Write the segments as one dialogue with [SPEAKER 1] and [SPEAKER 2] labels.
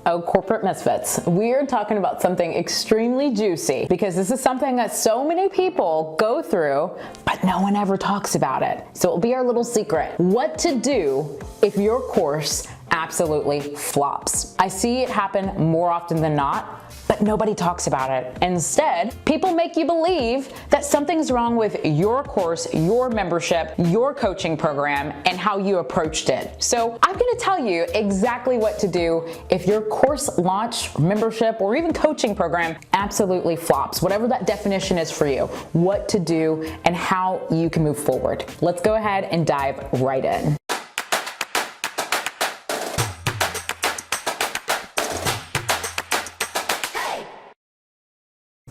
[SPEAKER 1] Oh, corporate misfits. We're talking about something extremely juicy because this is something that so many people go through, but no one ever talks about it. So it'll be our little secret. What to do if your course absolutely flops. I see it happen more often than not, but nobody talks about it. Instead, people make you believe that something's wrong with your course, your membership, your coaching program, and how you approached it. So I'm gonna tell you exactly what to do if your course launch, membership, or even coaching program absolutely flops, whatever that definition is for you, what to do and how you can move forward. Let's go ahead and dive right in.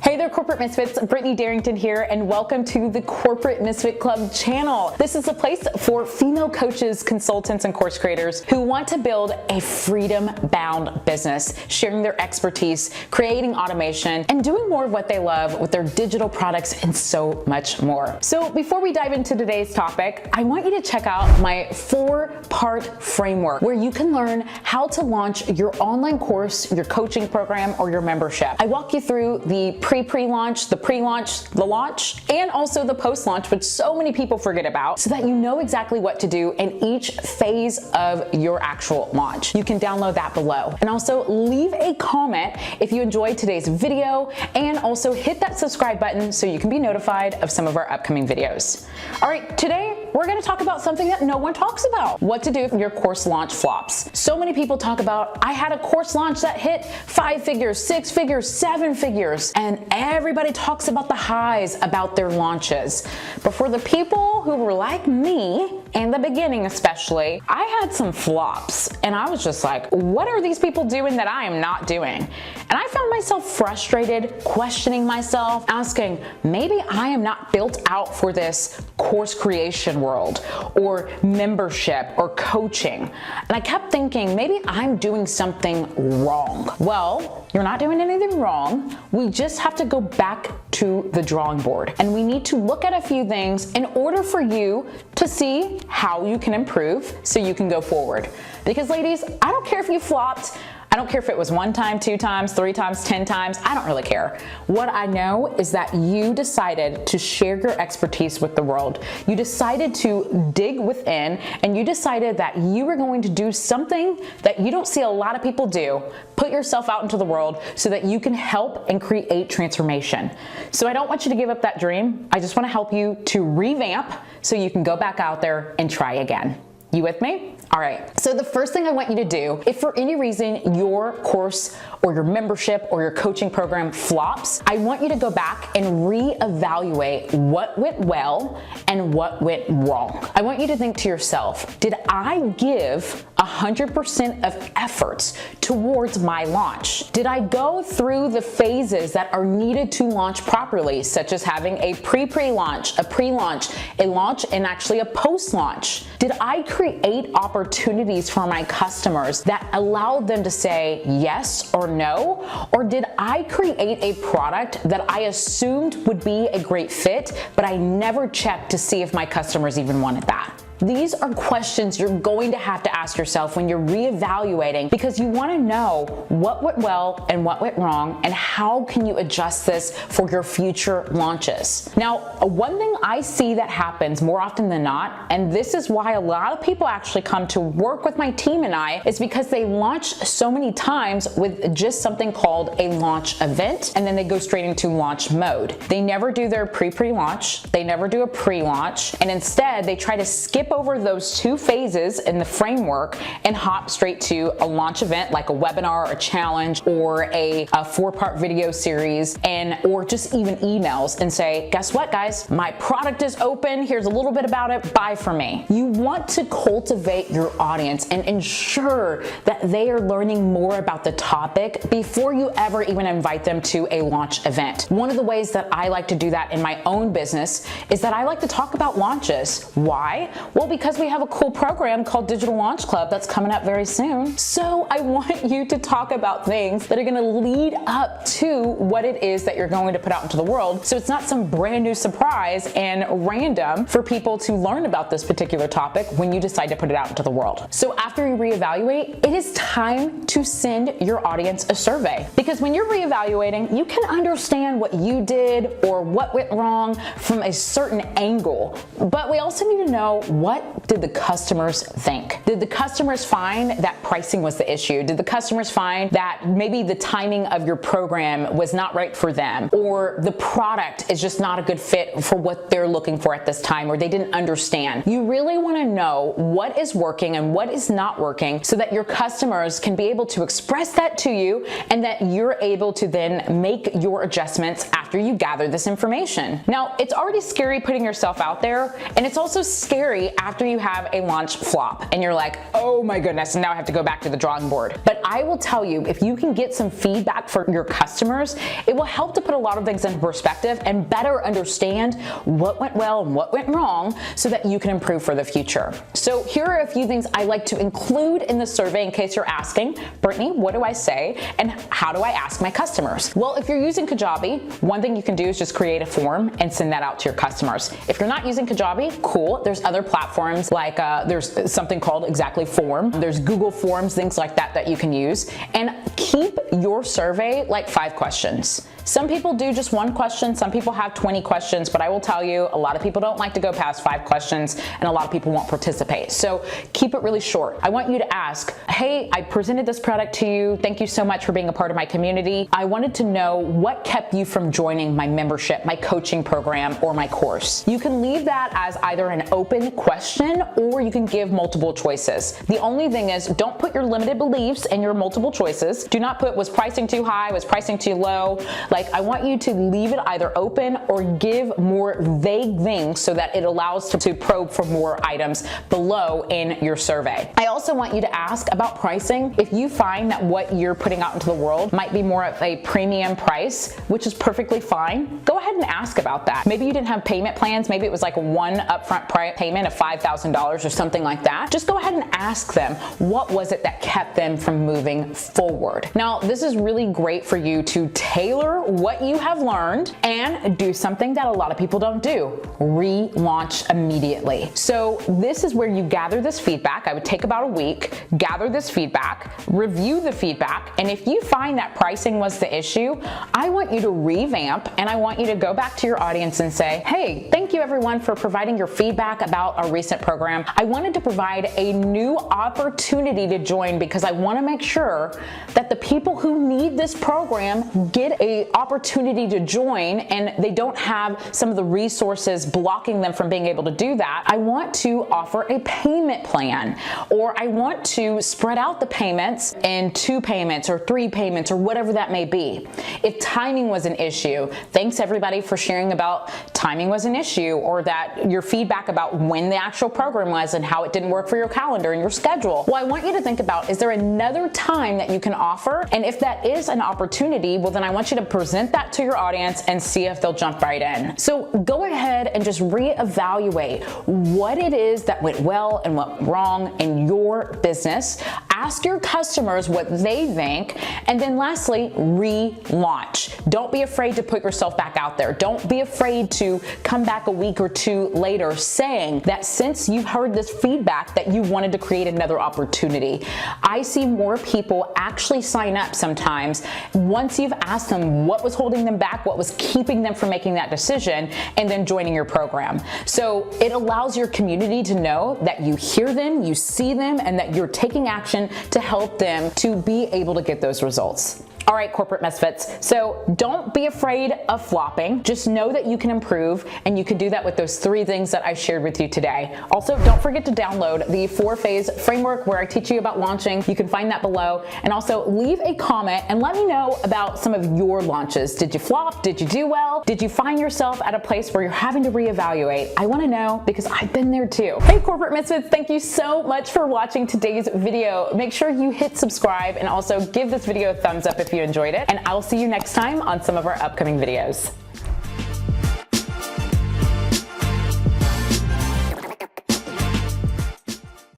[SPEAKER 1] Hey there, Corporate Misfits. Brittany Darrington here, and welcome to the Corporate Misfit Club channel. This is a place for female coaches, consultants, and course creators who want to build a freedom-bound business, sharing their expertise, creating automation, and doing more of what they love with their digital products and so much more. So before we dive into today's topic, I want you to check out my 4-part framework where you can learn how to launch your online course, your coaching program, or your membership. I walk you through the pre-launch, the pre-launch, the launch, and also the post-launch, which so many people forget about, so that you know exactly what to do in each phase of your actual launch. You can download that below. And also leave a comment if you enjoyed today's video, and also hit that subscribe button so you can be notified of some of our upcoming videos. All right, today we're gonna talk about something that no one talks about. What to do if your course launch flops. So many people talk about, I had a course launch that hit 5 figures, 6 figures, 7 figures, and everybody talks about the highs about their launches. But for the people who were like me, in the beginning especially, I had some flops, and I was just like, what are these people doing that I am not doing? And I found myself frustrated, questioning myself, asking, maybe I am not built out for this course creation world, or membership, or coaching. And I kept thinking, maybe I'm doing something wrong. Well, you're not doing anything wrong. We just have to go back to the drawing board, and we need to look at a few things in order for you to see how you can improve so you can go forward. Because ladies, I don't care if you flopped. I don't care if it was 1 time, 2 times, 3 times, 10 times. I don't really care. What I know is that you decided to share your expertise with the world. You decided to dig within, and you decided that you were going to do something that you don't see a lot of people do. Put yourself out into the world so that you can help and create transformation. So I don't want you to give up that dream. I just want to help you to revamp so you can go back out there and try again. You with me? All right, so the first thing I want you to do, if for any reason your course or your membership or your coaching program flops, I want you to go back and reevaluate what went well and what went wrong. I want you to think to yourself, did I give 100% of efforts towards my launch? Did I go through the phases that are needed to launch properly, such as having a pre-launch, a pre-launch, a launch, and actually a post-launch? Did I create opportunities for my customers that allowed them to say yes or no? Or did I create a product that I assumed would be a great fit, but I never checked to see if my customers even wanted that? These are questions you're going to have to ask yourself when you're reevaluating, because you want to know what went well and what went wrong, and how can you adjust this for your future launches. Now, one thing I see that happens more often than not, and this is why a lot of people actually come to work with my team and I, is because they launch so many times with just something called a launch event, and then they go straight into launch mode. They never do their pre-launch, they never do a pre-launch, and instead they try to skip over those 2 phases in the framework and hop straight to a launch event like a webinar, a challenge, or a 4-part video series, or just even emails, and say, guess what, guys? My product is open. Here's a little bit about it. Buy from me. You want to cultivate your audience and ensure that they are learning more about the topic before you ever even invite them to a launch event. One of the ways that I like to do that in my own business is that I like to talk about launches. Why? Well, because we have a cool program called Digital Launch Club that's coming up very soon. So I want you to talk about things that are going to lead up to what it is that you're going to put out into the world. So it's not some brand new surprise and random for people to learn about this particular topic when you decide to put it out into the world. So after you reevaluate, it is time to send your audience a survey, because when you're reevaluating, you can understand what you did or what went wrong from a certain angle. But we also need to know, what did the customers think? Did the customers find that pricing was the issue? Did the customers find that maybe the timing of your program was not right for them, or the product is just not a good fit for what they're looking for at this time, or they didn't understand? You really want to know what is working and what is not working so that your customers can be able to express that to you, and that you're able to then make your adjustments after you gather this information. Now, it's already scary putting yourself out there, and it's also scary after you have a launch flop and you're like, oh my goodness, and now I have to go back to the drawing board. But I will tell you, if you can get some feedback from your customers, it will help to put a lot of things into perspective and better understand what went well and what went wrong so that you can improve for the future. So here are a few things I like to include in the survey in case you're asking, Brittany, what do I say and how do I ask my customers? Well, if you're using Kajabi, one thing you can do is just create a form and send that out to your customers. If you're not using Kajabi, cool. There's other platforms like there's something called Exactly Form. There's Google Forms, things like that that you can use. And keep your survey like 5 questions. Some people do just 1 question, some people have 20 questions, but I will tell you, a lot of people don't like to go past 5 questions, and a lot of people won't participate. So keep it really short. I want you to ask, hey, I presented this product to you. Thank you so much for being a part of my community. I wanted to know what kept you from joining my membership, my coaching program, or my course. You can leave that as either an open question, or you can give multiple choices. The only thing is, don't put your limited beliefs in your multiple choices. Do not put, was pricing too high, was pricing too low. Like, I want you to leave it either open or give more vague things so that it allows to probe for more items below in your survey. I also want you to ask about pricing. If you find that what you're putting out into the world might be more of a premium price, which is perfectly fine, go ahead and ask about that. Maybe you didn't have payment plans. Maybe it was like one upfront payment of $5,000 or something like that. Just go ahead and ask them, what was it that kept them from moving forward? Now, this is really great for you to tailor what you have learned and do something that a lot of people don't do: relaunch immediately. So this is where you gather this feedback. I would take about a week, gather this feedback, review the feedback, and if you find that pricing was the issue, I want you to revamp, and I want you to go back to your audience and say, hey, thank you everyone for providing your feedback about our recent program. I wanted to provide a new opportunity to join because I want to make sure that the people who need this program get a opportunity to join, and they don't have some of the resources blocking them from being able to do that. I want to offer a payment plan, or I want to spread out the payments in 2 payments or 3 payments or whatever that may be. If timing was an issue, thanks everybody for sharing about timing was an issue, or that your feedback about when the actual program was and how it didn't work for your calendar and your schedule. Well, I want you to think about, is there another time that you can offer? And if that is an opportunity, well then I want you to present that to your audience and see if they'll jump right in. So go ahead and just reevaluate what it is that went well and went wrong in your business. Ask your customers what they think, and then lastly, relaunch. Don't be afraid to put yourself back out there. Don't be afraid to come back a week or 2 later saying that since you've heard this feedback that you wanted to create another opportunity. I see more people actually sign up sometimes once you've asked them what was holding them back, what was keeping them from making that decision, and then joining your program. So it allows your community to know that you hear them, you see them, and that you're taking action to help them to be able to get those results. All right, corporate misfits. So don't be afraid of flopping. Just know that you can improve, and you can do that with those 3 things that I shared with you today. Also, don't forget to download the 4-phase framework where I teach you about launching. You can find that below. And also leave a comment and let me know about some of your launches. Did you flop? Did you do well? Did you find yourself at a place where you're having to reevaluate? I want to know, because I've been there too. Hey, corporate misfits, thank you so much for watching today's video. Make sure you hit subscribe and also give this video a thumbs up if you enjoyed it, and I'll see you next time on some of our upcoming videos.